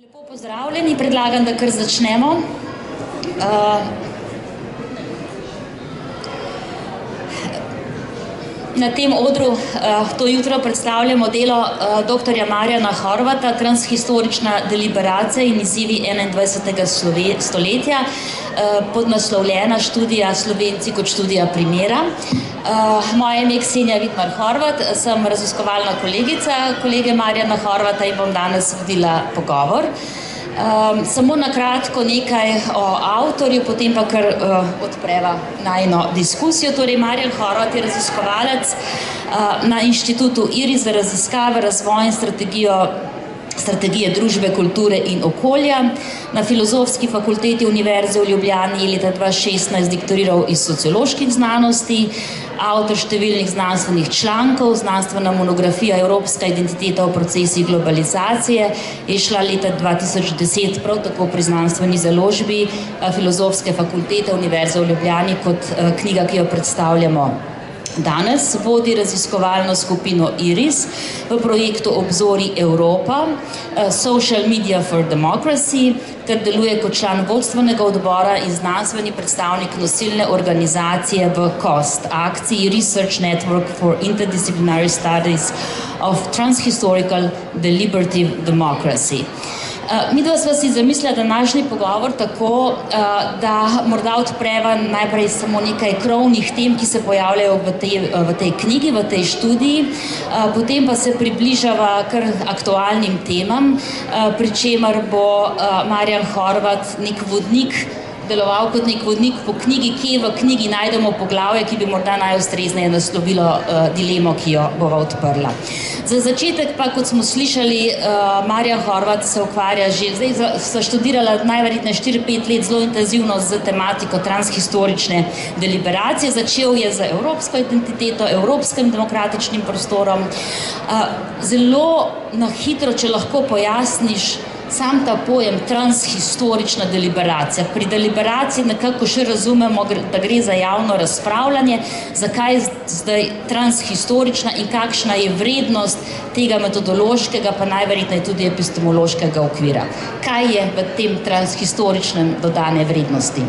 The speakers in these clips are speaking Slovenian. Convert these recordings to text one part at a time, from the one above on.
Lepo pozdravljeni, predlagam, da kar začnemo. Na tem odru to jutro predstavljamo delo dr. Marjana Horvata, Transhistorična deliberacija in izzivi 21. stoletja, podnaslovljena študija Slovenci kot študija primera. Moje ime je Ksenija Vidmar Horvat, sem raziskovalna kolegica kolege Marjana Horvata in bom danes vodila pogovor. Samo na kratko nekaj o avtorju, potem pa kar odpreva najino diskusijo. Torej, Marjan Horvat je raziskovalec na Inštitutu IRIS za raziskave, razvoj in strategije družbe, kulture in okolja. Na Filozofski fakulteti Univerze v Ljubljani je leta 2016 doktoriral iz socioloških znanosti, avtor številnih znanstvenih člankov, znanstvena monografija Evropska identiteta v procesih globalizacije je šla leta 2010 prav tako pri znanstveni založbi Filozofske fakultete Univerze v Ljubljani kot knjiga, ki jo predstavljamo danes. Vodi raziskovalno skupino IRIS v projektu Obzori Evropa, Social Media for Democracy, ter deluje kot član vodstvenega odbora in znanstveni predstavnik nosilne organizacije v COST, akciji Research Network for Interdisciplinary Studies of Transhistorical Deliberative Democracy. Midva sva si zamislila današnji pogovor tako, da morda odpreva najprej samo nekaj krovnih tem, ki se pojavljajo v tej knjigi, v tej študiji, potem pa se približava kar aktualnim temam, pri čemer bo Marjan Horvat nek vodnik, deloval kot nek vodnik po knjigi, kje v knjigi najdemo poglavje, ki bi morda najustrezneje naslovilo dilemo, ki jo bova odprla. Za začetek pa, kot smo slišali, Marjan Horvat se ukvarja že, zdaj sta študirala najverjetneje 4-5 let zelo intenzivno z tematiko transhistorične deliberacije. Začel je z evropsko identiteto, evropskim demokratičnim prostorom. Zelo na hitro, če lahko pojasniš, sam ta pojem transhistorična deliberacija. Pri deliberaciji nekako še razumemo, da gre za javno razpravljanje, zakaj zdaj transhistorična in kakšna je vrednost tega metodološkega, pa najverjetneje tudi epistemološkega okvira. Kaj je v tem transhistoričnem dodane vrednosti?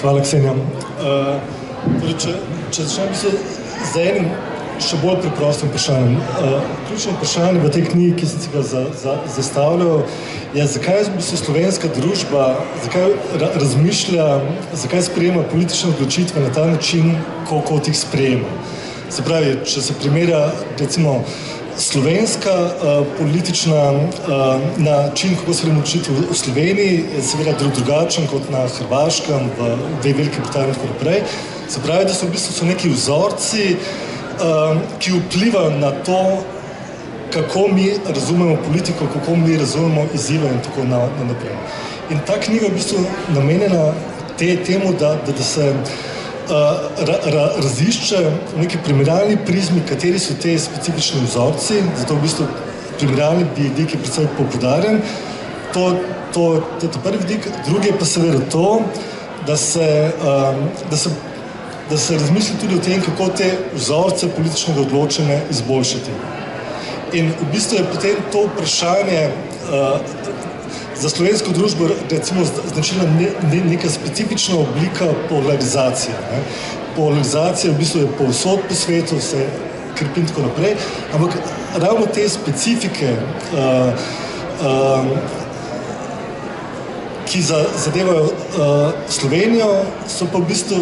Hvala, Ksenija. Če začnem z enim še bolj preprostim vprašanjem. Ključno vprašanje v tej knjigi, ki sem si ga zastavljal, je, zakaj slovenska družba, zakaj razmišlja, zakaj sprejema politične odločitve na ta način, kot jih sprejema. Se pravi, če se primerja, recimo, slovenska politična način, kako se odločitve v Sloveniji, je seveda drugačen kot na Hrvaškem, v Veliki Britaniji in tako naprej. Se pravi, da so v bistvu neki vzorci, ki vplivajo na to, kako mi razumemo politiko, kako mi razumemo izzive in tako naprej. In ta knjiga je v bistvu namenjena temu, da se razišče v neki primerjalni prizmi, kateri so te specifični vzorci, zato v bistvu primerjalni vidik je predvsem poudarjen. To je prvi vidik, drugi je pa seveda to, da se razmisli tudi o tem, kako te vzorce političnega odločanja izboljšati. In v bistvu je potem to vprašanje za slovensko družbo recimo značilna neka specifična oblika polarizacije. Polarizacija v bistvu je povsod po svetu, se krepi in tako naprej, ampak ravno te specifike, ki zadevajo Slovenijo, so pa v bistvu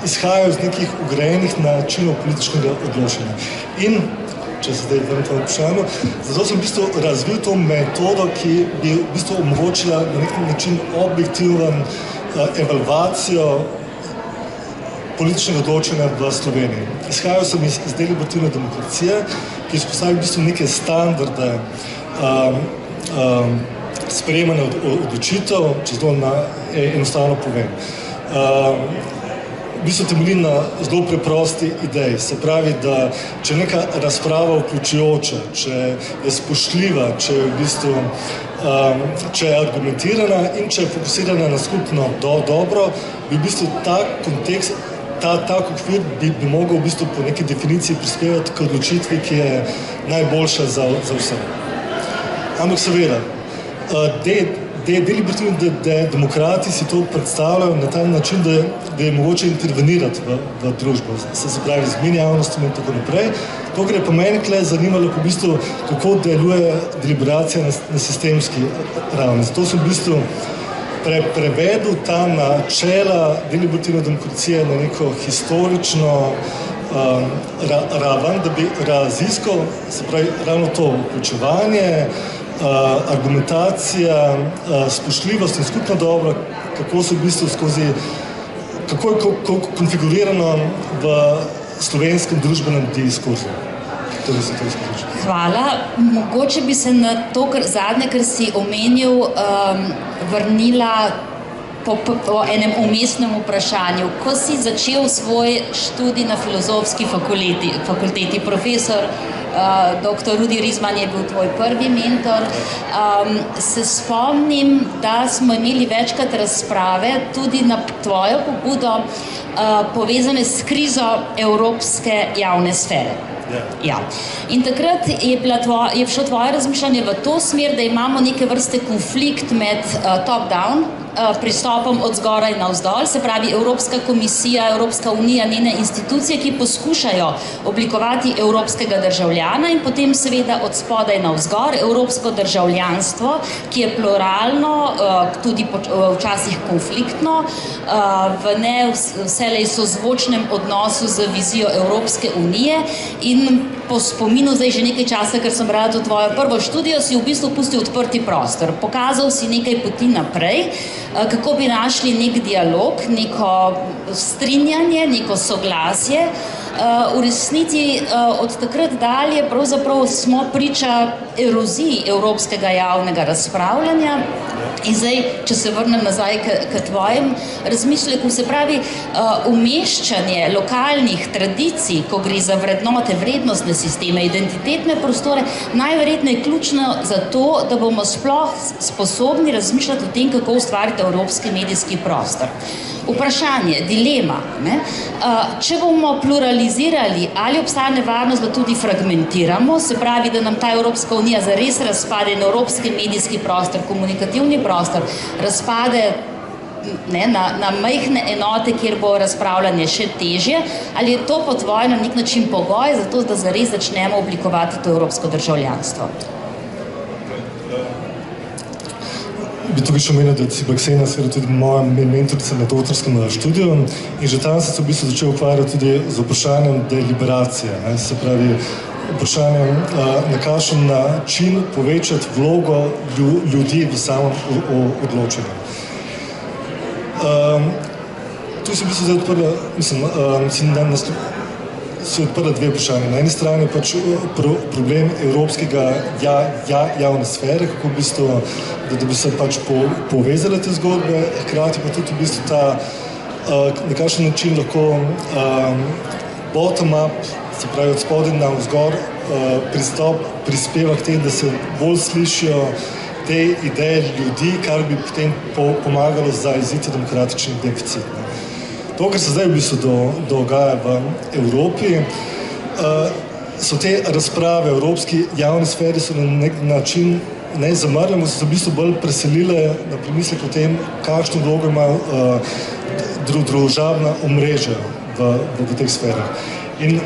izhajajo iz nekih ugrajenih načinov političnega odločanja. In, če se zdaj vrnem tvoje vprašanje, zato sem v bistvu razvil to metodo, ki bi v bistvu omogočila na nek način objektivno evalvacijo političnega odločanja v Sloveniji. Izhajal sem iz deliberativne demokracije, ki izpostavlja v bistvu neke standarde sprejemanja odločitev, če zelo enostavno povem. V bistvu temelji na zelo preprosti ideji. Se pravi, da če je neka razprava vključujoča, če je spoštljiva, če je argumentirana in če je fokusirana na skupno dobro, bi v bistvu ta kontekst, tak okvir bi mogel v bistvu po neki definiciji prispevati k odločitvi, ki je najboljša za vse. Ampak seveda, deliberativni demokrati si to predstavljajo na ta način, da je mogoče intervenirati v družbo, se pravi z mini javnostmi in tako naprej. To, kar je pa meni tukaj zanimalo, v bistvu, kako deluje deliberacija na sistemski ravni. Zato sem v bistvu prevedel ta načela deliberativne demokracije na neko historično raven, da bi raziskal, se pravi, ravno to vključevanje, argumentacija, spoštljivost in skupno dobro, kako so v bistvu kako je konfigurirano v slovenskem družbenem diskurzu. Hvala. Mogoče bi se na to zadnje, kar si omenil, vrnila po enem umestnem vprašanju. Ko si začel svoj študij na filozofski fakulteti, profesor dr. Rudi Rizman je bil tvoj prvi mentor. Se spomnim, da smo imeli večkrat razprave tudi na tvojo pobudo povezane s krizo evropske javne sfere. Ja. In takrat je šlo tvoje razmišljanje v to smer, da imamo neke vrste konflikt med top-down pristopom od zgoraj navzdol, se pravi Evropska komisija, Evropska unija, njene institucije, ki poskušajo oblikovati evropskega državljana in potem seveda od spodaj navzgor evropsko državljanstvo, ki je pluralno, tudi včasih konfliktno, v ne vselej sozvočnem odnosu z vizijo Evropske unije in po spominu, zdaj že nekaj časa, ker sem brala to tvojo prvo študijo, si v bistvu pustil odprti prostor. Pokazal si nekaj poti naprej, kako bi našli nek dialog, neko strinjanje, neko soglasje. V resnici od takrat dalje pravzaprav smo priča eroziji evropskega javnega razpravljanja. In zdaj, če se vrnem nazaj k tvojim razmišljeku, se pravi, umeščanje lokalnih tradicij, ko gre za vrednote, vrednostne sisteme, identitetne prostore, najverjetneje ključno za to, da bomo sploh sposobni razmišljati o tem, kako ustvariti evropski medijski prostor. Vprašanje, dilema, ne? Če bomo pluralizirali, ali obstaja nevarnost, da tudi fragmentiramo, se pravi, da nam ta Evropska unija zares razpade in evropski medijski prostor, komunikativni prostor, razpade na majhne enote, kjer bo razpravljanje še težje, ali je to po tvojem na nek način pogoj za to, da zares začnemo oblikovati to evropsko državljanstvo? Bi tukaj še omenil, da je Ksena seveda tudi moja mentorica na doktorskem študiju in že tam sem se v bistvu začel ukvarjati tudi z vprašanjem deliberacije, se pravi vprašanjem, na kakšen način povečati vlogo ljudi v samem odločanju. Tu se v bistvu zdaj odprla, se odprla dve vprašanje. Na eni strani je pač problem evropskega javne sfere, kako v bistvu, da bi se pač povezale te zgodbe, hkrati pa tudi v bistvu ta, na kakšen način lahko bottom-up, se pravi od spodaj na vzgor, pristop prispeva k tem, da se bolj slišijo te ideje ljudi, kar bi potem pomagalo zajeziti demokratični deficit. To, kar se zdaj v bistvu dogaja v Evropi, so te razprave v evropski javni sferi so na nek način ne zamrle, so se v bistvu bolj preselile na premislek o tem, kakšno vlogo imajo družabna omrežja v teh sferah. In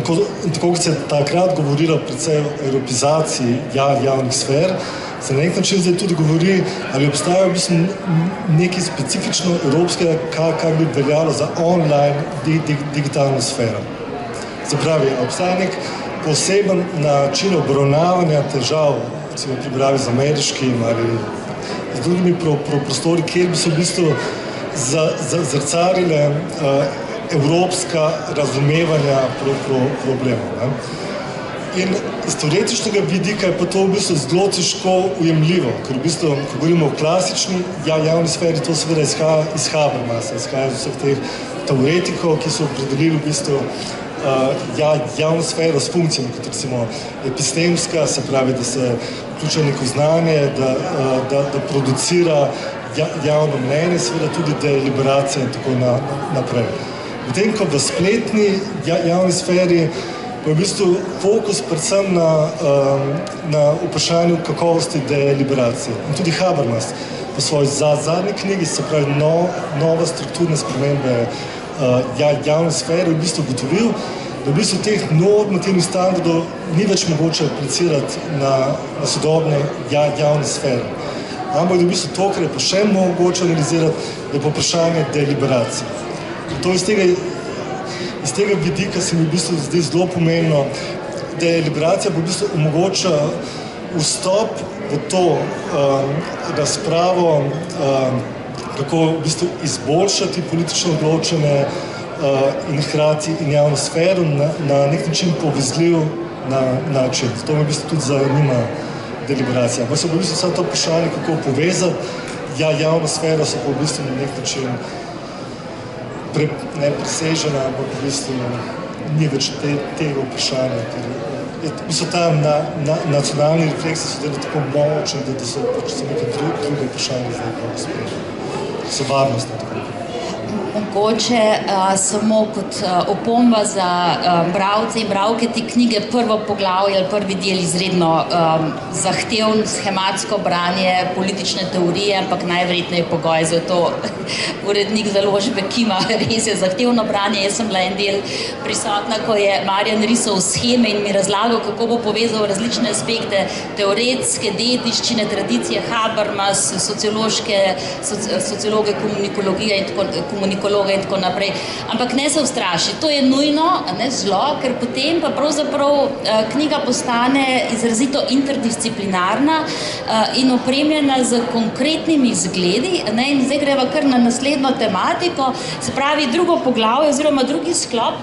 tako, kot se je takrat govorilo predvsej o evropizaciji javnih sfer, se na nek način zdaj tudi govori, ali obstaja v bistvu nekaj specifično evropskega, kar bi veljalo za online digitalno sfero. Se pravi, obstaja nek poseben način obravnavanja težav, recimo v primerjavi z ameriškim ali z drugimi prostori, kjer bi se v bistvu zrcarile evropska razumevanja problemov. In iz teoretičnega vidika je pa to v bistvu zelo težko ujemljivo, ker v bistvu, ko govorimo o klasični javni sferi, to seveda izhaja iz Habermasa, izhaja iz vseh teh teoretikov, ki so opredelili v bistvu javno sfero s funkcijami, kot recimo epistemska, se pravi, da se vključuje neko znanje, da producira javno mnenje, seveda tudi deliberacija in tako naprej. Potem, ko v spletni javni sferi pa je v bistvu fokus predvsem na vprašanju kakovosti deliberacije. In tudi Habermas po svoji zadnji knjigi, se pravi nova strukturne spremembe javne sfere, v bistvu ugotovil, da v bistvu teh normativnih standardov ni več mogoče aplicirati na sodobne javne sfere. Ampak da v bistvu to, kar je pa še mogoče analizirati, je pa vprašanje deliberacije. To iz tega vidika se mi v bistvu zdi zelo pomembno, da deliberacija v bistvu omogoča vstop v to razpravo, kako v bistvu izboljšati politično odločanje in hkrati in javno sfero na nek način povezljiv način. To me v bistvu tudi zanima deliberacija. Ampak so v bistvu vse to vprašanje, kako povezati javno sfero, so pa v bistvu na nek način presežena, ampak v bistvu ni več tega vprašanja, ker v bistvu tam nacionalni refleksi so deli tako močni, da so pač neke druge vprašanje zdaj kako spremljati. So varnostne tako. Mogoče samo kot opomba za bralce in bralke te knjige, prvo poglavje ali prvi del izredno zahtevno schematsko branje politične teorije, ampak najverjetneje pogoj za to urednik založbe Kima, res je zahtevno branje. Jaz sem bila en del prisotna, ko je Marjan risal sheme in mi razlagal, kako bo povezal različne aspekte teoretske dediščine, tradicije Habermas, sociologe, komunikologije in tako naprej. Ampak ne se ustraši. To je nujno, ne zlo, ker potem pa pravzaprav knjiga postane izrazito interdisciplinarna in opremljena z konkretnimi zgledi. In zdaj greva kar na naslednjo tematiko, se pravi drugo poglavje oziroma drugi sklop,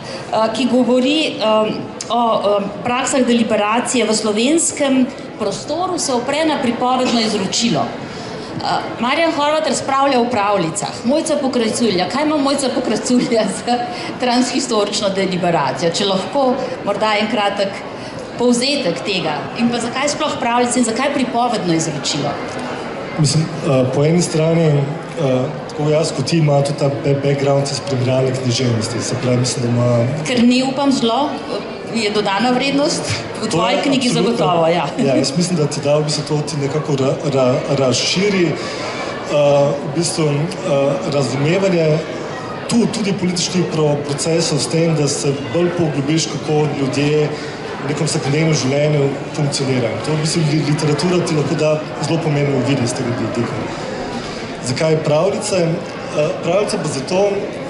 ki govori o praksah deliberacije v slovenskem prostoru, se opre na pripovedno izročilo. Marjan Horvat razpravlja o pravljicah. Mojca Pokrajculja. Kaj ima Mojca Pokrajculja za transhistorično deliberacijo? Če lahko morda en kratek povzetek tega. In pa zakaj sploh pravljice in zakaj pripovedno izročilo? Mislim, po eni strani, tako jaz kot ti ima tudi ta background iz prebrane književnosti. Se pravi, mislim, da ima... Ker ni, upam, zlo, je dodana vrednost v tvoji knjigi zagotovo, ja. Ja, jaz mislim, da ti da v bistvu to ti nekako razširi v bistvu razumevanje tudi političnih procesov s tem, da se bolj poglobiš, kako ljudje v nekom vsakodnevnem življenju funkcionirajo. To v bistvu literatura ti lahko da zelo pomembno vidi z tega vidika. Zakaj pravljice? Pravljice pa zato,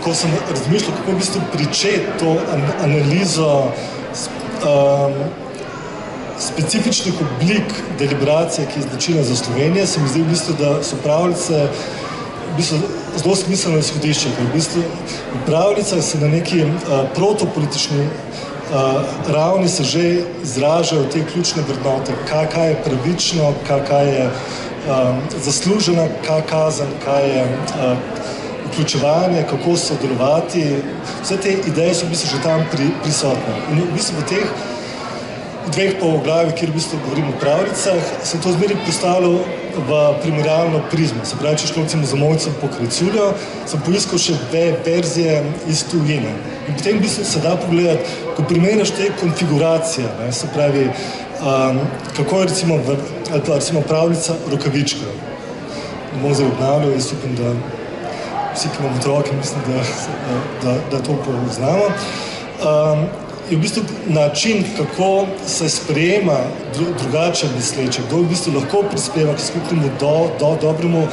ko sem razmišljal, kako v bistvu pričeti to analizo specifičnih oblik deliberacije, ki je značilna za Slovenijo, se mi zdi v bistvu, da so pravljice v bistvu zelo smiselno izhodišče, ker v bistvu v pravljicah se na neki protopolitični ravni se že izražajo te ključne vrednote, kaj je pravično, kaj je zaslužena kazen, kaj je vključevanje, kako sodelovati. Vse te ideje so v bistvu že tam prisotne. In v bistvu v teh dveh poglavjih, kjer v bistvu govorimo o pravljicah, se to zmeraj postavilo v primerjalno prizmo. Se pravi, če šlo recimo za Mojco Pokrajculjo, sem poiskal še verzije iz tujine. In potem v bistvu se da pogledati, ko primerjaš te konfiguracije, se pravi, kako je recimo pravljica Rokavička. Ne bom zdaj obnavljal, jaz upam, da vsi, ki imamo otroke, mislim, da to poznamo. Je v bistvu način, kako se sprejema drugače misleče, kdo v bistvu lahko prispeva k skupnemu dobremu, je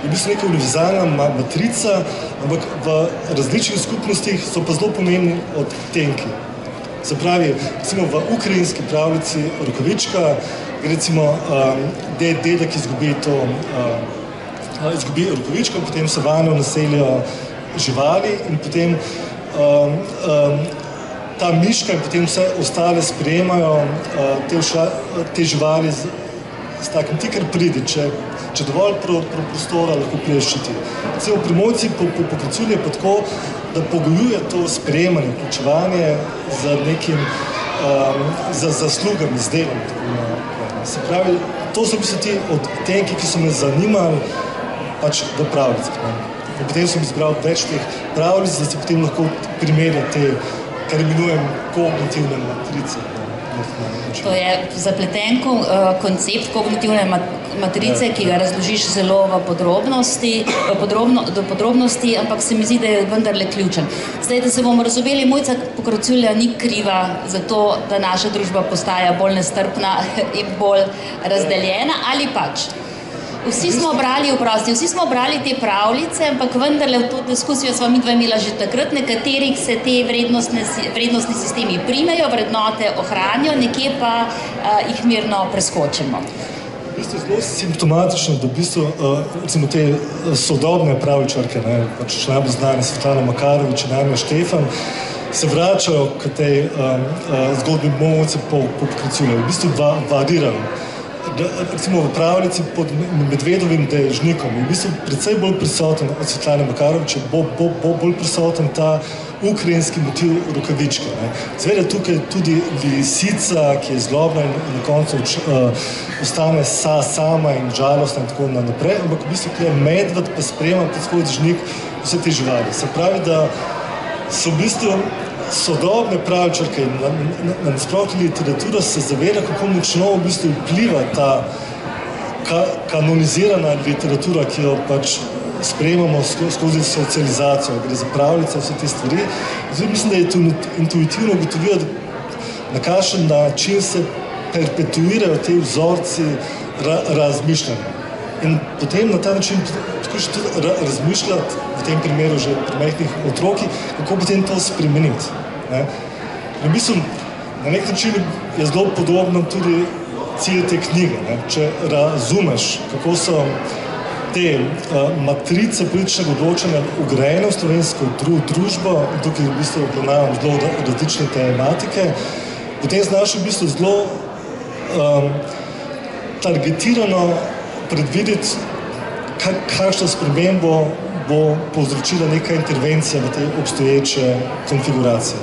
v bistvu neka univerzalna matrica, ampak v različnih skupnostih so pa zelo pomembni odtenki. Se pravi, recimo v ukrajinski pravljici Rokavička, recimo dedek izgubi Rokavičko, potem se vanjo naselijo živali in potem ta miška in potem vse ostale sprejemajo te živali s takim ti, kar pridi, če dovolj prostora lahko priješ še ti. Recimo pri Mojci Pokrajculji je pa tako, da pogojuje to sprejemanje, vključevanje z nekim zaslugami, z delom. Se pravi, to so v bistvu ti odtenki, ki so me zanimali pač v pravljicah. In potem sem izbral več teh pravljic, da si potem lahko primerjal te kar imenujem kognitivne matrice. To je zapleten koncept kognitivne matrice, ki ga razložiš zelo v podrobnosti, ampak se mi zdi, da je vendarle ključen. Zdaj, da se bomo razumeli, Mojca Pokrajculja ni kriva za to, da naša družba postaja bolj nestrpna in bolj razdeljena, ali pač? Vsi smo brali te pravljice, ampak vendarle v to diskusijo sva midva imela že takrat, nekaterih se te vrednostni sistemi primejo, vrednote ohranijo, nekje pa jih mirno preskočimo. V bistvu je zelo simptomatično, da v bistvu, recimo te sodobne pravljičarke, pač najbolj znane Svetlana Makarovič in Anja Štefan, se vračajo k tej zgodbi Mojce Pokrajculje, v bistvu varirajo. Recimo v pravljici pod Medvedovim dežnikom je v bistvu precej bolj prisoten od Svetlane Makarovič, bolj prisoten ta ukrajinski motiv rokavičke. Seveda tukaj tudi lisica, ki je zlobna in na koncu ostane sama in žalostna in tako naprej, ampak v bistvu tukaj medved pa sprejema pod svoj dežnik vse te živali. Se pravi, da so v bistvu sodobne pravljičarke in na nasprotno literatura se zaveda, kako močno v bistvu vpliva ta kanonizirana literatura, ki jo pač sprejemamo skozi socializacijo, gre za pravljice, vse te stvari. Zdaj mislim, da je intuitivno ugotovijo, na kakšen način se perpetuirajo te vzorci razmišljanja. In potem na ta način skušaš tudi razmišljati, v tem primeru že pri majhnih otrokih, kako potem to spremeniti. In mislim, na nek način je zelo podobno tudi cilj te knjige. Če razumeš, kako so te matrice političnega odločanja vgrajene v slovensko družbo, in tukaj v bistvu obravnavam zelo različne tematike, potem znaš v bistvu zelo targetirano predvideti, kakšno spremembo bo povzročila neka intervencija v te obstoječe konfiguracije.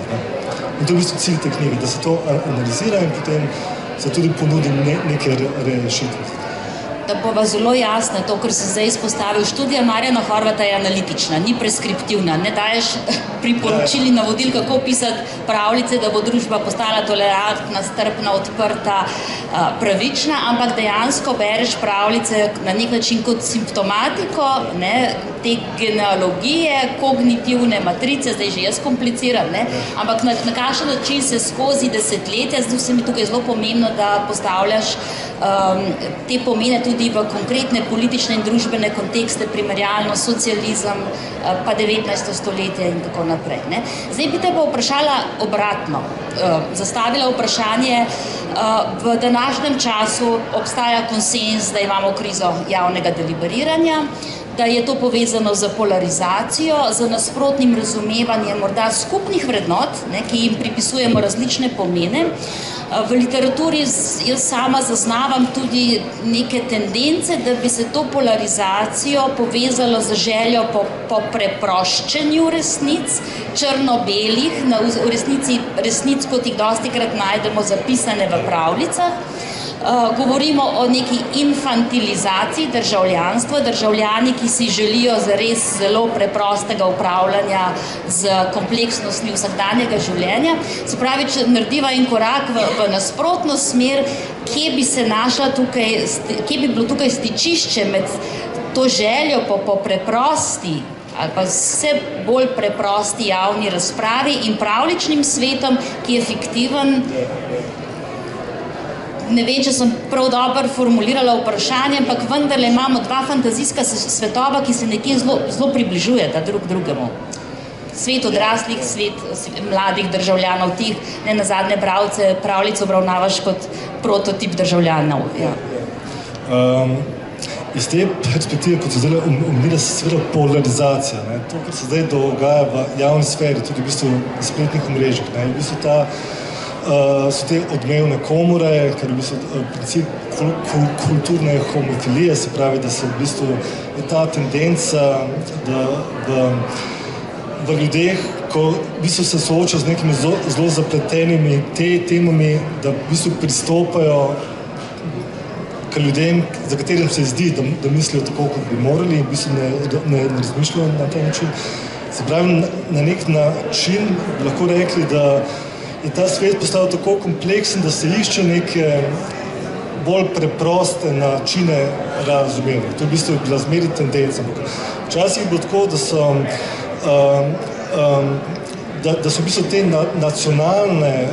In to je v bistvu cilj te knjige, da se to analizira in potem se tudi ponudi neke rešitve. Da bova zelo jasna, to, kar se zdaj izpostavil, študija Marjana Horvata je analitična, ni preskriptivna, ne daješ priporočili navodil, kako pisati pravljice, da bo družba postala tolerantna, strpna, odprta, pravična, ampak dejansko bereš pravljice na nek način kot simptomatiko, te genealogije, kognitivne matrice, zdaj že jaz kompliciram, ampak na kakšen način se skozi desetletja, zdaj se mi tukaj zelo pomembno, da postavljaš te pomene tudi v konkretne politične in družbene kontekste, primerjalno socializem, pa 19. stoletje in tako naprej. Zdaj bi te pa vprašala obratno. Zastavila vprašanje, v današnjem času obstaja konsenz, da imamo krizo javnega deliberiranja, da je to povezano z polarizacijo, z nasprotnim razumevanjem morda skupnih vrednot, ki jim pripisujemo različne pomene. V literaturi jaz sama zaznavam tudi neke tendence, da bi se to polarizacijo povezalo z željo po preproščenju resnic, črno-belih, v resnic, kot jih dostikrat najdemo zapisane v pravljicah. Govorimo o neki infantilizaciji državljanstva, državljani, ki si želijo zares zelo preprostega upravljanja z kompleksnostmi vsakdanjega življenja. Se pravi, če narediva en korak v nasprotno smer, kje bi bilo tukaj stičišče med to željo po preprosti ali pa vse bolj preprosti javni razpravi in pravljičnim svetom, ki je fiktiven. Ne vem, če sem prav dobro formulirala vprašanje, ampak vendarle imamo dva fantazijska svetova, ki se nekje zelo približujeta drug drugemu. Svet odraslih, svet mladih državljanov, tih nenazadnje bralce pravljic obravnavaš kot prototip državljanov. Iz te perspektive, kot se zdaj omenila, se seveda polarizacija. To, kar se zdaj dogaja v javni sferi, tudi v bistvu na spletnih omrežjih. V bistvu so te odmevne komore, ker v bistvu princip kulturne homofilije, se pravi, da se v bistvu je ta tendenca, da v ljudeh, ko v bistvu se soočajo z nekimi zelo zapletenimi temami, da v bistvu pristopajo k ljudem, za katerim se zdi, da mislijo tako, kot bi morali, in v bistvu ne razmišljajo na ta način. Se pravi, na nek način bi lahko rekli, da je ta svet postal tako kompleksen, da se išče neke bolj preproste načine razumevanja. To je v bistvu bila zmeri tendenca. Včasih je bilo tako, da so v bistvu te nacionalne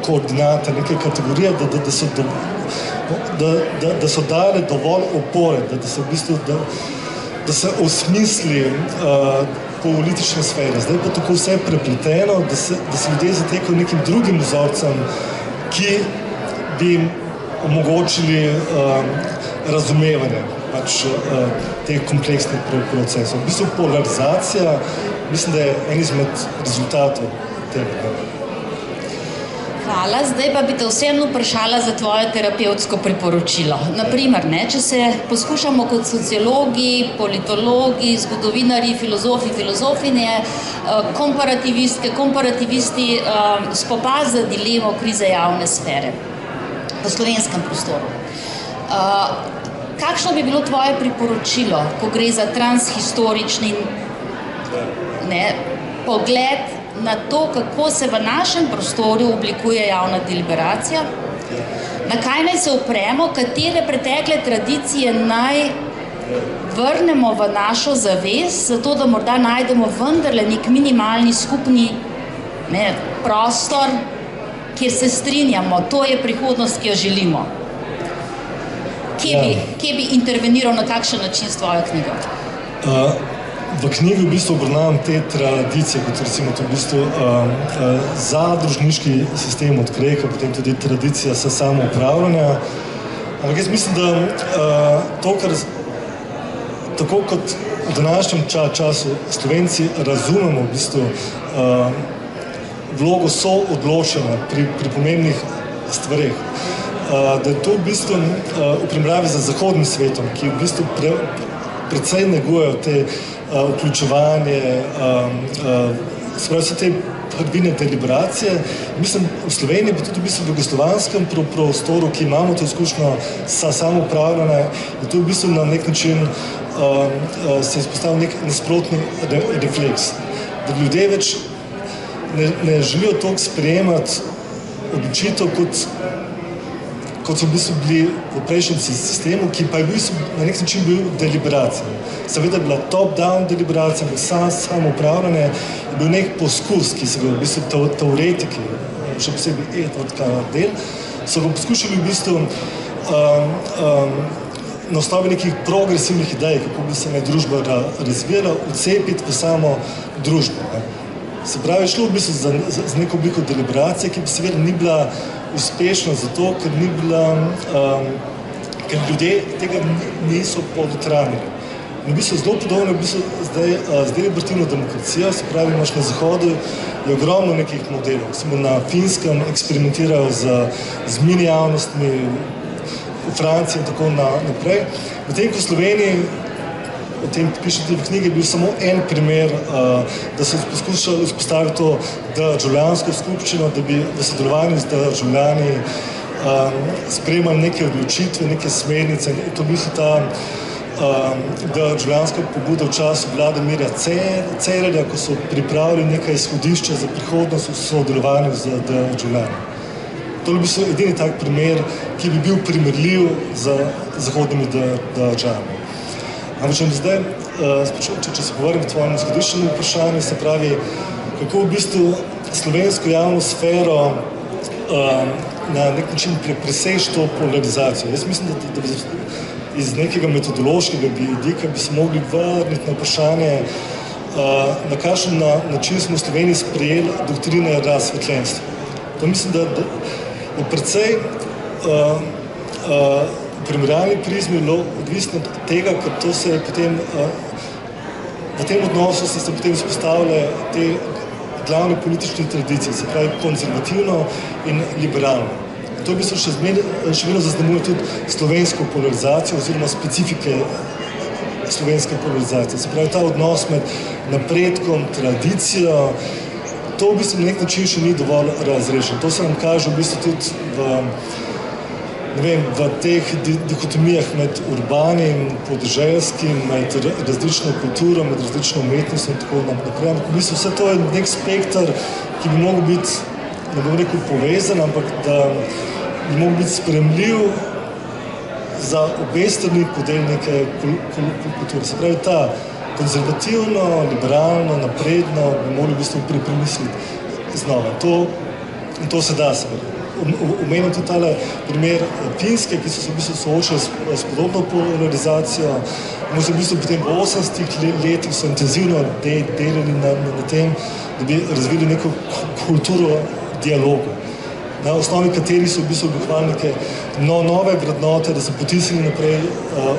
koordinate, neke kategorije, da so dale dovolj opore, da se osmisli politične sfere. Zdaj pa tako vse prepleteno, da se ljudje zatekajo nekim drugim vzorcem, ki bi jim omogočili razumevanje teh kompleksnih procesov. V bistvu polarizacija, mislim, da je en izmed rezultatov tega. Hvala. Zdaj pa bi te vseeno vprašala za tvoje terapevtsko priporočilo. Naprimer, če se poskušamo kot sociologi, politologi, zgodovinarji, filozofi, filozofinje, komparativisti spopasti z dilemo krize javne sfere v slovenskem prostoru. Kakšno bi bilo tvoje priporočilo, ko gre za transhistorični pogled na to, kako se v našem prostoru oblikuje javna deliberacija, na kaj naj se opremo, katere pretekle tradicije naj vrnemo v našo zavest, zato da morda najdemo vendarle nek minimalni skupni prostor, kjer se strinjamo, to je prihodnost, ki jo želimo. Kje bi interveniral, na kakšen način s tvojo knjigo? V knjigi v bistvu obravnavam te tradicije, kot recimo to v bistvu zadružniški sistem od Kreka, potem tudi tradicija samoupravljanja. Ampak jaz mislim, da to, kar tako kot v današnjem času Slovenci razumemo v bistvu vlogo soodločanja pri pomembnih stvareh, da je to v bistvu v primerjavi z zahodnim svetom, ki v bistvu precej negujejo te vključevanje, vse te prvine deliberacije. Mislim, v Sloveniji, pa tudi v bistvu v jugoslovanskem prostoru, ki imamo to izkušnjo samoupravljanja, je to v bistvu na nek način se izpostavil nek nasprotni refleks. Da ljudje več ne želijo toliko sprejemati odločitev, kot so v bistvu bili v prejšnjem sistemu, ki pa je v bistvu na nek način bil deliberacija. Seveda je bila top-down deliberacija, samoupravljanje, je bil nek poskus, ki so ga v bistvu teoretiki, še posebej del, so ga poskušali v bistvu na osnovi nekih progresivnih idej, kako bi se družba razvijala, vcepiti v samo družbo. Se pravi, šlo v bistvu za neko obliko deliberacije, ki bi seveda ni bila uspešna zato, ker ljudje tega niso podotranili. In v bistvu zelo podobno je v bistvu z deliberativno demokracijo, se pravi, imaš na Zahodu je ogromno nekih modelov. Samo na Finskem eksperimentirajo z mini javnostmi, v Franciji in tako naprej. Medtem ko v Sloveniji, o tem pišete v knjigi, je bil samo en primer, da se poskušali vzpostaviti to državljansko skupščino, da bi v sodelovanju z državljani sprejemali neke odločitve, neke smernice. To bi se ta državljanska pobuda v času vlade Mira Cerarja, ko so pripravili nekaj izhodišča za prihodnost v sodelovanju z državljani. To je bil edini tak primer, ki bi bil primerljiv z zahodnimi državami. Ampak zdaj, če se povrnem v tvojem izhodiščnem vprašanju, se pravi, kako v bistvu slovensko javno sfero na nek način preseči to polarizacijo. Jaz mislim, da iz nekega metodološkega vidika bi se mogli vrniti na vprašanje, na kakšen način smo v Sloveniji sprejeli doktrine razsvetljenstva. To mislim, da je precej v primerjalni prizmi bilo odvisno od tega, ker to se je potem v tem odnosu se potem izpostavile te glavne politične tradicije, se pravi konzervativno in liberalno. To v bistvu še vedno zaznamuje tudi slovensko polarizacijo oziroma specifike slovenske polarizacije. Se pravi, ta odnos med napredkom, tradicijo, to v bistvu na nek način še ni dovolj razrešen. To se nam kaže v bistvu tudi ne vem, v teh dikotomijah med urbanim, podeželskim, med različno kulturo, med različno umetnostjo in tako naprej. V bistvu vse to je nek spektr, ki bi mogel biti, ne bom rekel povezan, ampak da bi mogel biti spremljiv za obe strani podelnike kulture. Se pravi, ta konzervativno, liberalno, napredno bi mogli v bistvu premisliti znova. In to se da, seveda. Omenim tudi tale primer Finske, ki so se v bistvu soočali s podobno polarizacijo. V bistvu potem v 80 letih so intenzivno delali na tem, da bi razvili neko kulturo dialoga, na osnovi katerih so v bistvu oblikovali neke nove vrednote, da so potisnili naprej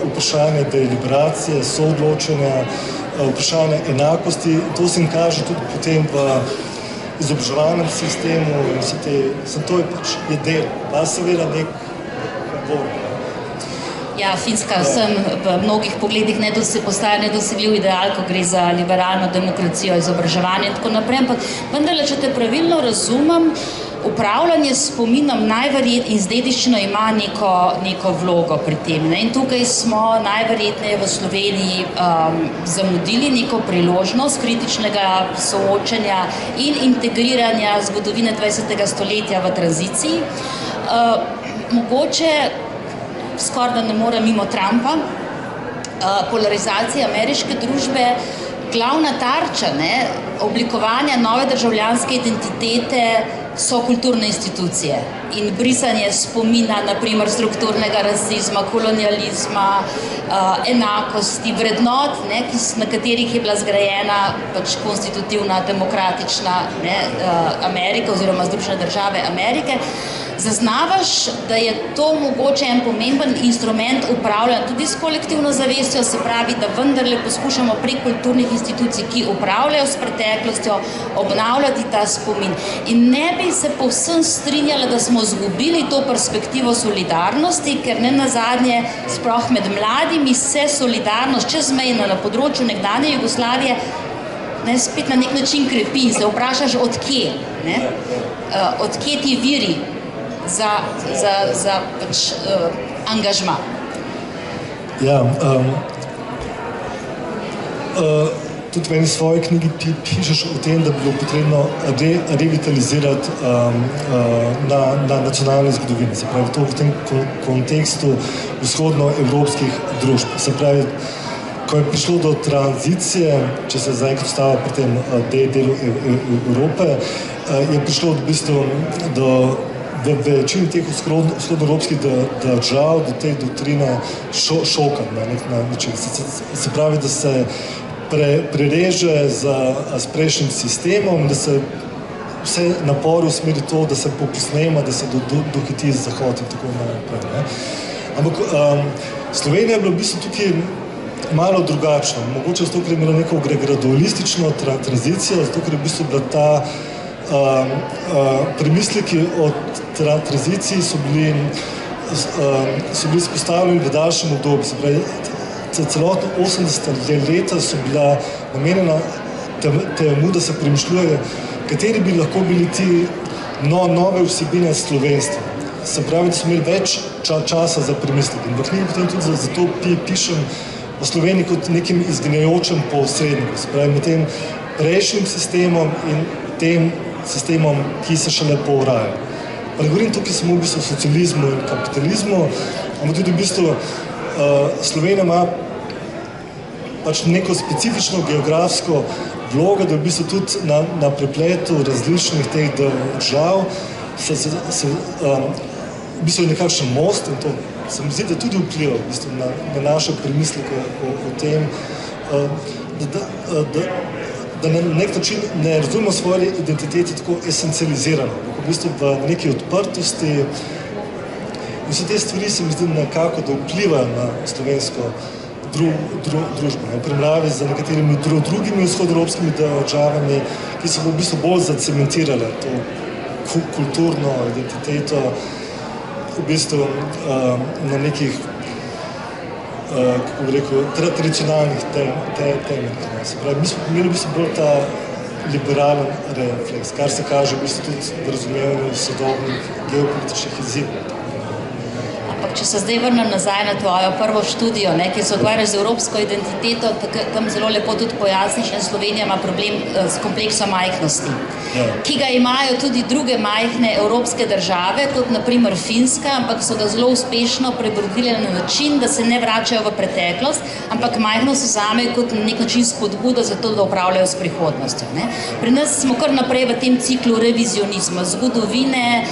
vprašanje deliberacije, soodločenja, vprašanje enakosti. To se jim kaže tudi potem v izobraževalnem sistemu in vse te, to je pač je del, pa seveda nek bor. Ja, Finska sem v mnogih pogledih postaja nedosegljiv ideal, ko gre za liberalno demokracijo, izobraževanje in tako naprej, ampak vendarle, če te pravilno razumem, upravljanje s spominom najverjetneje in z dediščino ima neko vlogo pri tem. In tukaj smo najverjetneje v Sloveniji zamudili neko priložnost kritičnega soočenja in integriranja zgodovine 20. stoletja v tranziciji. Mogoče skoraj da ne more mimo Trumpa, polarizacija ameriške družbe, glavna tarča oblikovanja nove državljanske identitete so kulturne institucije in brisanje spomina, naprimer strukturnega rasizma, kolonializma, enakosti, vrednot, na katerih je bila zgrajena pač konstitutivna, demokratična Amerika oziroma Združene države Amerike. Zaznavaš, da je to mogoče en pomemben instrument upravljanja tudi s kolektivno zavestjo, se pravi, da vendarle poskušamo prek kulturnih institucij, ki upravljajo s preteklostjo, obnavljati ta spomin. In ne bi se povsem strinjala, da smo izgubili to perspektivo solidarnosti, ker ne nazadnje, sploh med mladimi, se solidarnost čezmejna na področju nekdanje Jugoslavije spet na nek način krepi. Se vprašaš, od kje? Od kje ti viri za pač angažma? Ja, tudi v eni svoji knjigi pišeš o tem, da bi bilo potrebno revitalizirati na nacionalni zgodovini, se pravi, to v tem kontekstu vzhodnoevropskih družb. Se pravi, ko je prišlo do tranzicije, če se zaenkrat ostava pri tem delu Evrope, je prišlo v bistvu do večini teh vzhodnoevropskih držav, do te doktrine šoka na nek način. Se pravi, da se prereže s prejšnjim sistemom, da se vse napori usmeri to, da se poposnema, da se dohiti Zahod in tako naprej. Ampak Slovenija je bila v bistvu tukaj malo drugačna. Mogoče zato, ker je imela neko gradualistično tranzicijo, zato, ker je v bistvu bila ta premisleki o tranziciji so bili izpostavljeni v daljšem obdobju. Se pravi, celotno 80. leta so bila namenjena temu, da se premišljuje, kateri bi lahko bili ti nove vsebine slovenstva. Se pravi, da smo imeli več časa za premislek. In v knjigi potem tudi zato pišem o Sloveniji kot nekim izginjajočem posredniku. Se pravi, med tem prejšnjim sistemom in tem sistemom, ki se šele povraja. Pa ne govorim tukaj samo v bistvu o socializmu in kapitalizmu, ampak tudi v bistvu Slovenija ima pač neko specifično geografsko vlogo, da v bistvu tudi na prepletu različnih teh držav v bistvu je nekakšen most in to se mi zdi, da tudi vpliva v bistvu na naše premisleke o tem, da na nek način ne razumemo svoje identitete tako esencializirano, v bistvu v neki odprtosti. In vse te stvari se mi zdi nekako, da vplivajo na slovensko družbo. V primerjavi z nekaterimi drugimi vzhodnoevropskimi državami, ki so v bistvu bolj zacementirale to kulturno identiteto v bistvu na nekih kako bi rekel, tradicionalnih temeljih. Se pravi, mi smo imeli v bistvu bolj ta liberalen refleks, kar se kaže v bistvu tudi v razumevanju sodobnih geopolitičnih izzivov. če se zdaj vrnem nazaj na tvojo prvo študijo, ki se ukvarja z evropsko identiteto, tam zelo lepo tudi pojasniš, in Slovenija ima problem s kompleksom majhnosti, ki ga imajo tudi druge majhne evropske države, kot naprimer Finska, ampak so ga zelo uspešno prebrodile na način, da se ne vračajo v preteklost, ampak majhnost vzamejo kot nek način spodbudo za to, da upravljajo s prihodnostjo. Pri nas smo kar naprej v tem ciklu revizionizma, zgodovine,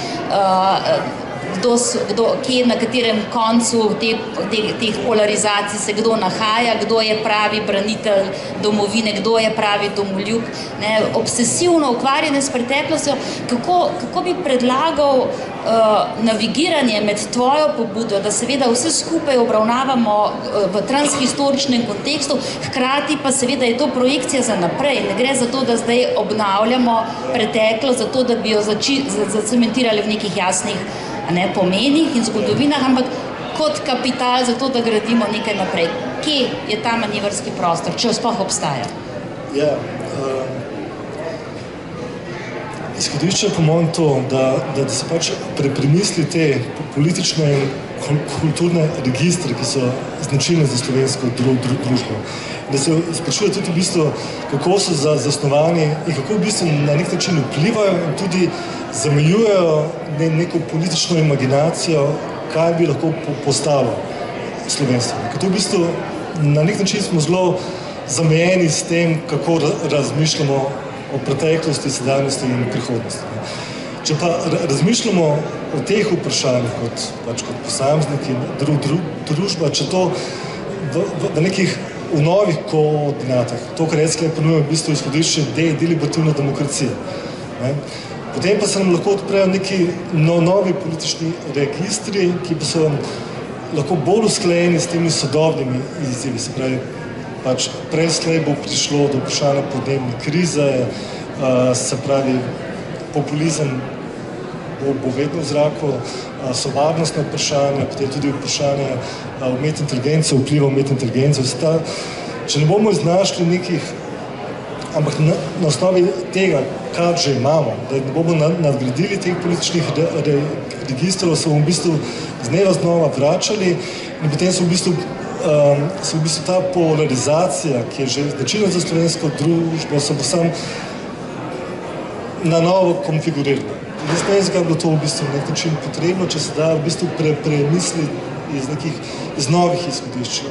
kje na katerem koncu teh polarizacij se kdo nahaja, kdo je pravi branitelj domovine, kdo je pravi domoljub, obsesivno ukvarjanje s preteklostjo. Kako bi predlagal navigiranje med tvojo pobudo, da seveda vse skupaj obravnavamo v transhistoričnem kontekstu, hkrati pa seveda je to projekcija za naprej. Ne gre za to, da zdaj obnavljamo preteklost, zato da bi jo zacementirali v nekih jasnih pomenih in zgodovinah, ampak kot kapital za to, da gradimo nekaj naprej. Kje je ta manevrski prostor, če sploh obstaja? Ja, izhodišče je po mojem to, da se pač premisli te politične in kulturne registre, ki so značilne za slovensko družbo. Da se sprašuje tudi v bistvu, kako so zasnovani in kako v bistvu na nek način vplivajo in tudi zamejujejo neko politično imaginacijo, kaj bi lahko postalo slovenstvo. Ker to v bistvu na nek način smo zelo zamejeni s tem, kako razmišljamo o preteklosti, sedanjosti in prihodnosti. Če pa razmišljamo o teh vprašanjih kot posamezniki, družba, če to v nekih novih koordinatah, to, kar jaz ponujam, v bistvu izhodišče deliberativne demokracije. Potem pa se nam lahko odprejo neki novi politični registri, ki pa so lahko bolj usklajeni s temi sodobnimi izzivi. Se pravi, pač prej bo prišlo do vprašanja podnebne krize, se pravi, populizem bo vedno v zraku, so varnostne vprašanja, potem tudi vprašanje umetne inteligence, vpliva umetne inteligence. Če ne bomo iznašli nekih, ampak na osnovi tega, kar že imamo, da ne bomo nadgradili teh političnih registrov, se bomo v bistvu z dneva znova vračali in potem se v bistvu ta polarizacija, ki je že značilna za slovensko družbo, se bo sam na novo konfigurirala. Jaz ne vem, zakaj je bilo to v bistvu na nek način potrebno, če se da v bistvu premisliti iz novih izhodišč,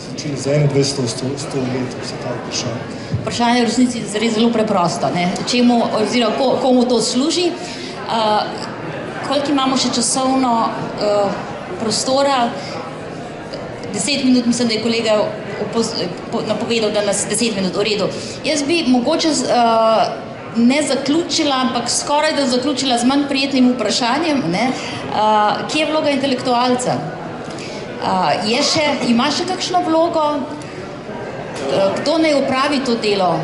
začeli za 21. stoletja, vse ta vprašanja. Vprašanje je v resnici zelo preprosto. Čemu oziroma komu to služi? Koliko imamo še časovno prostora? 10 minut, mislim, da je kolega napovedal, da nas 10 minut v redu. Jaz bi mogoče ne zaključila, ampak skoraj da zaključila z manj prijetnim vprašanjem, kje je vloga intelektualca? Ima še kakšno vlogo? Kdo naj opravi to delo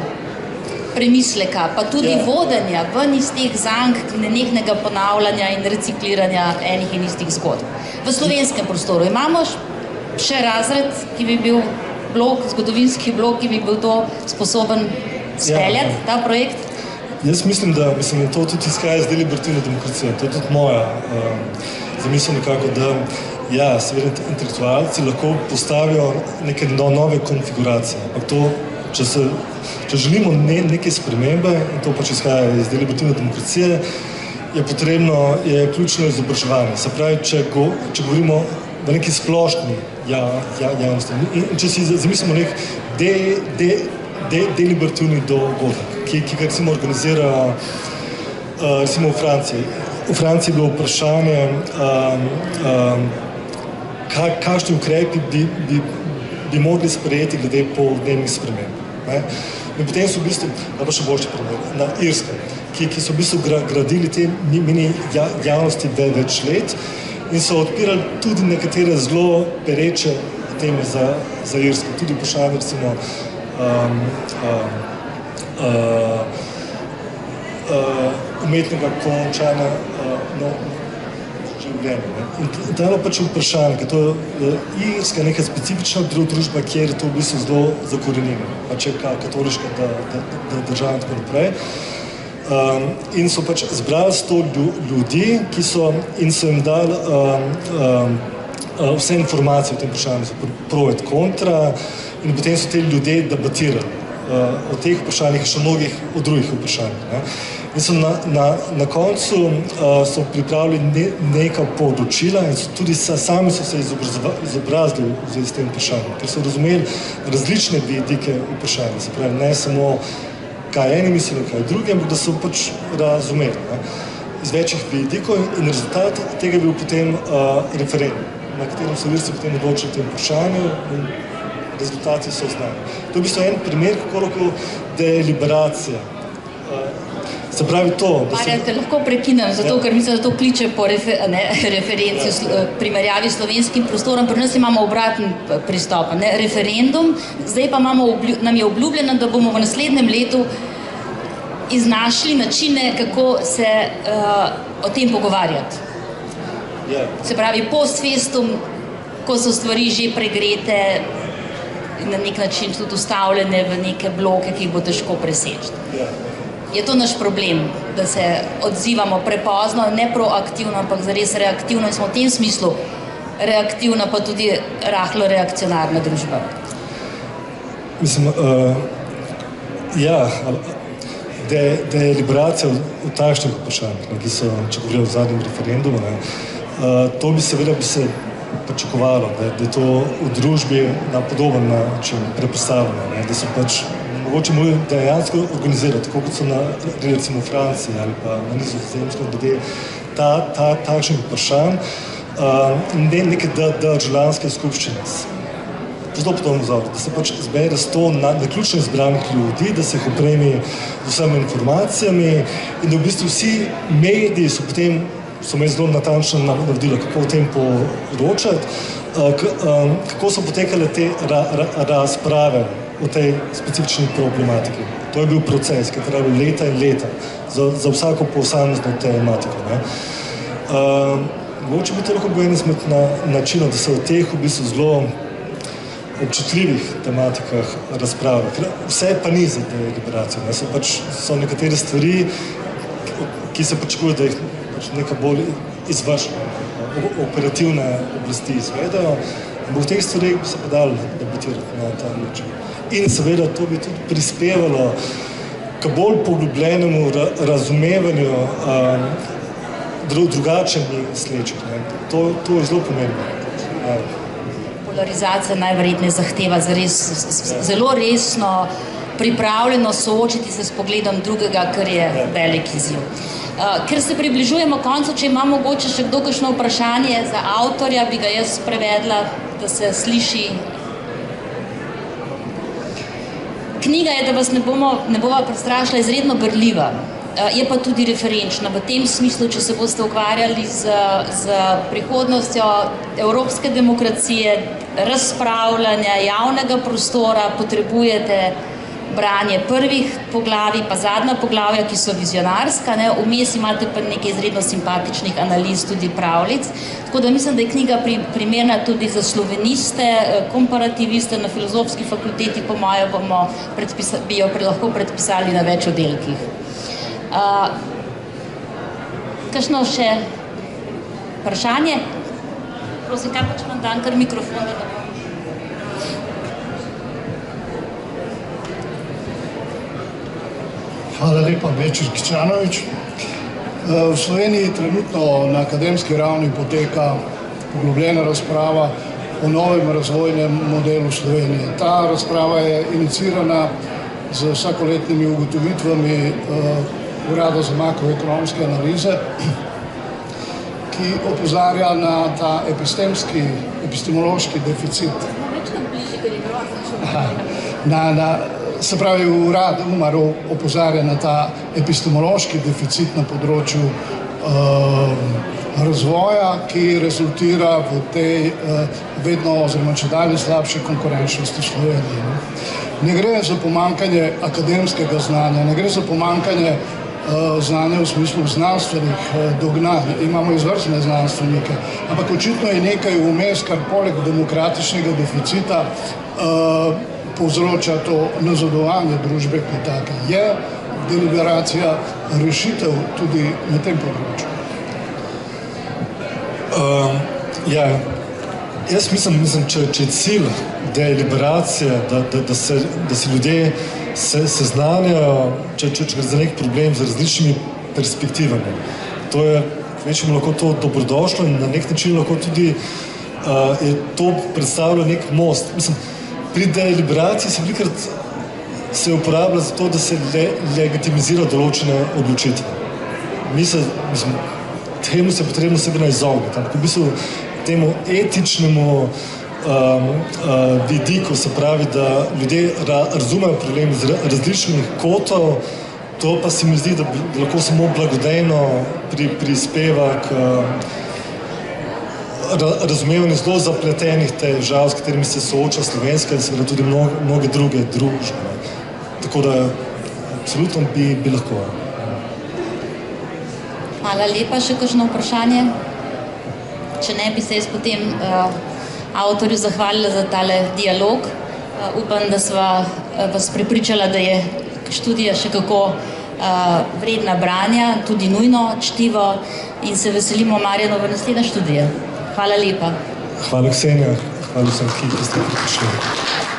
premisleka, pa tudi vodenja ven iz teh zank nenehnega ponavljanja in recikliranja enih in istih zgodb? V slovenskem prostoru imamo še razred, ki bi bil zgodovinski blok, ki bi bil to sposoben speljati, ta projekt? Jaz mislim, da to tudi izhaja iz deliberativne demokracije. To je tudi moja zamisel nekako, da seveda intelektualci lahko postavijo neke nove konfiguracije. Ampak to, če želimo neke spremembe, in to pač izhaja iz deliberativne demokracije, je ključno izobraževanje. Se pravi, če govorimo v neki splošni javnosti in če si zamislimo nek deliberativni dogodek, ki ga recimo organizira recimo v Franciji. V Franciji je bilo vprašanje, kakšni ukrepi bi mogli sprejeti glede podnebnih sprememb. In potem so v bistvu, pa še boljši primer, na Irskem, ki so v bistvu gradili te mini javnosti več let in so odpirali tudi nekatere zelo pereče teme za Irsko. Tudi vprašanje recimo umetnega končanja življenja. In to je pač vprašanje, ker to je Irska neka specifična družba, kjer je to v bistvu zelo zakorenjeno, pač je katoliška država in tako naprej. in so pač zbrali 100 ljudi, in so jim dali vse informacije o tem vprašanju, so pro et kontra, in potem so te ljudje debatirali o teh vprašanjih in še mnogih o drugih vprašanjih. Ne. In so na koncu so pripravili neka poročila in tudi sami so se izobrazili v zvezi s tem vprašanjem, ker so razumeli različne vidike vprašanja, se pravi, ne samo kaj eni mislijo, kaj drugi, ampak da so pač razumeli, ne, iz večjih vidikov in rezultat tega je bil potem referendum, na katerem so Irci potem odločili o tem vprašanju in rezultati so znani. To je v bistvu en primer, kako lahko deliberacija. Se pravi to, da Marjan, te lahko prekinem, zato ker mislim, da to kliče po referenci primerjavi s slovenskim prostorom. Pri nas imamo obraten pristop, ne, referendum, zdaj pa nam je obljubljeno, da bomo v naslednjem letu iznašli načine, kako se o tem pogovarjati. Se pravi, post festum, ko so stvari že pregrete, na nek način tudi ustavljene v neke bloke, ki jih bo težko preseči. Je to naš problem, da se odzivamo prepozno, ne proaktivno, ampak zares reaktivno in smo v tem smislu reaktivna, pa tudi rahlo reakcionarna družba. Mislim, da je liberacija v takšnih vprašanjih, ki so, če govorili v zadnjem referendumu, to bi seveda pričakovalo, da je to v družbi na podoben način prepostavljeno, da so pač mogoče morali dejansko organizirati, tako kot so recimo v Franciji ali pa na Nizozemskem, glede takšnih vprašanj, ne neke državljanske skupščine. Zelo podobno vzor, da se pač zbere 100 naključno izbranih ljudi, da se jih opremi z vsemi informacijami in da v bistvu vsi mediji so potem imeli zelo natančno navodilo, kako o tem poročati, kako so potekale te razprave o tej specifični problematiki. To je bil proces, ki je trajal leta in leta za vsako posamezno tematiko. Mogoče bi to lahko bil en izmed načinov, da se o teh v bistvu zelo občutljivih tematikah razpravlja. Vse pa ni za deliberacijo. So nekatere stvari, ki se pričakuje, da jih neka bolj izvršna, operativne oblasti izvedajo, in bo v teh stvareh se pa dalo debatirati na ta način. In seveda to bi tudi prispevalo k bolj poglobljenemu razumevanju drugače mislečih. To je zelo pomembno. Polarizacija najverjetneje zahteva zelo resno pripravljeno soočiti se s pogledom drugega, kar je velik izziv. Ker se približujemo koncu, če ima mogoče še kdo kakšno vprašanje za avtorja, bi ga jaz prevedla, da se sliši. Knjiga je, da vas ne bova prestrašila, izredno berljiva. Je pa tudi referenčna v tem smislu, če se boste ukvarjali z prihodnostjo evropske demokracije, razpravljanja, javnega prostora, potrebujete branje prvih poglavij, pa zadnja poglavja, ki so vizionarska, vmes imate pa nekaj izredno simpatičnih analiz, tudi pravljic, tako da mislim, da je knjiga primerna tudi za sloveniste, komparativiste na filozofski fakulteti, po moje bi jo lahko predpisali na več oddelkih. Kakšno še vprašanje? Prosim, kaj pač vam dan kar mikrofon, da bom. Hvala lepa, Bečir Kičanovič. V Sloveniji trenutno na akademski ravni poteka poglobljena razprava o novem razvojnem modelu Slovenije. Ta razprava je inicirana z vsakoletnimi ugotovitvami Urada za makroekonomske analize, ki opozarja na ta epistemološki deficit. Se pravi, urad UMAR opozarja na ta epistemološki deficit na področju razvoja, ki rezultira v tej vedno oziroma čedalje slabši konkurenčnosti Slovenije. Ne gre za pomanjkanje akademskega znanja, ne gre za pomanjkanje znanja v smislu znanstvenih dognanj. Imamo izvrstne znanstvenike, ampak očitno je nekaj vmes, kar poleg demokratičnega deficita povzroča to nazadovanje družbe kot take. Je deliberacija rešitev tudi na tem področju? Jaz mislim, če je cilj deliberacije, da se ljudje seznanjajo, če gre za nek problem z različnimi perspektivami. To je večjemu lahko to dobrodošlo in na nek način lahko tudi je to predstavlja nek most. Mislim, pri deliberaciji se velikokrat se uporablja za to, da se legitimizira določene odločitve. Temu se je potrebno seveda izogniti. V bistvu temu etičnemu vidiku, se pravi, da ljudje razumejo problem iz različnih kotov, to pa se mi zdi, da lahko samo blagodejno prispeva k razumevanju zelo zapletenih težav, s katerimi se sooča slovenska in seveda tudi mnoge druge družbe. Tako da absolutno bi lahko. Hvala lepa. Še kakšno vprašanje? Če ne, bi se jaz potem avtorju zahvalila za tale dialog. Upam, da sva vas prepričala, da je študija še kako vredna branja, tudi nujno čtivo in se veselimo Marjanove naslednje študije. Hvala lepa. Hvala, Ksenija. Hvala vsem, ki ste prišli.